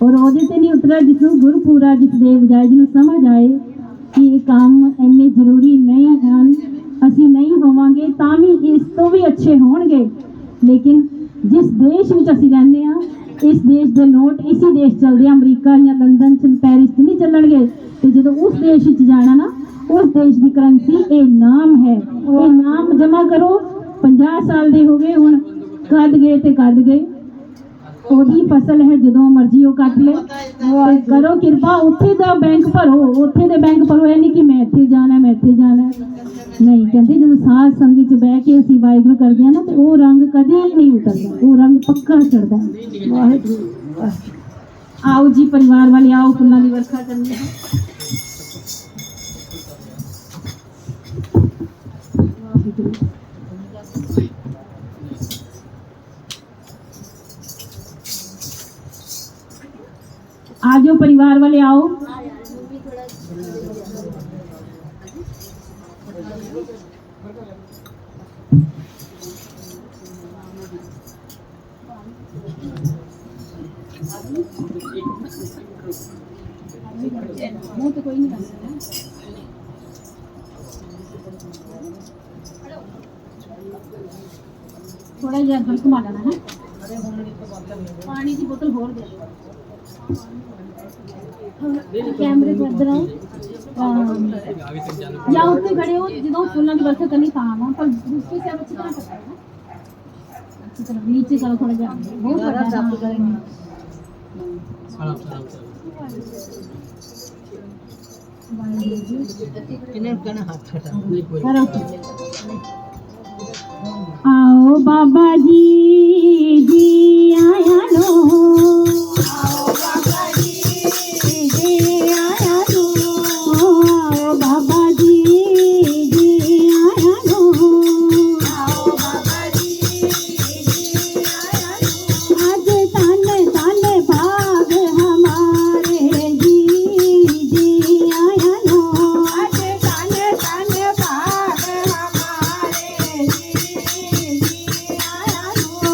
और ਉਹਦੇ ਤੇ नहीं उतरा जिसनों गुरपूरा जिस दे बजाए जिन्हों समझ आए कि ये काम इन्ने जरूरी नहीं हैं, ਅਸੀਂ नहीं होवांगे ਤਾਂ ਵੀ ਇਸ ਤੋਂ ਵੀ अच्छे होणगे। लेकिन जिस देश में ਅਸੀਂ रहने हैं, इस देश के नोट इसी देश चलते हैं, अमरीका या लंदन च पेरिस च नहीं चलणगे। तो जो उस देश में जाना ना, उस देश की करंसी ये नाम है, ये नाम जमा करो। 50 साल के हो गए हुण, कद गए तो कद गए, ओदी फसल है, जो मर्जी वो कट ले। करो कृपा, उत्थे दा बैंक भरो, उत्थे दे बैंक भरो। ये नहीं कि मैं इत्थे जाना, मैं इत्थे जाना, नहीं। कहते जो साध संगत च बह के असीं वाहिगुरू करते हैं ना, तो वो रंग कदे नहीं उतरता, वो रंग पक्का चढ़ता है। वाहिगुरू। आओ जी परिवार वाले, आओ फुल्लां दी वर्खा करनी है। आजो परिवार वाले, आओ। मुंह तो कोई नहीं करना, थोड़ा जिहा अंदर घुमा लेना है। पानी की बोतल होर दे, कैमरे को इधर आओ। या उत्ते खड़े हो जो फुलों की वर्षा करनी था ना, पर दूसरी साइड अच्छी तरह करना है ना, अच्छी तरह नीचे करो थोड़ा जिहा, बहुत बड़ा करेंगे। आओ बाबा जी जी आया लो, आओ बाबा जी आया लो, आओ बाबा जी आया लो, आओ बाबा जी आया लो। आज तन तन भाग हमारे जी आया लो, आज तन तन भाग हमारे जी आया लो।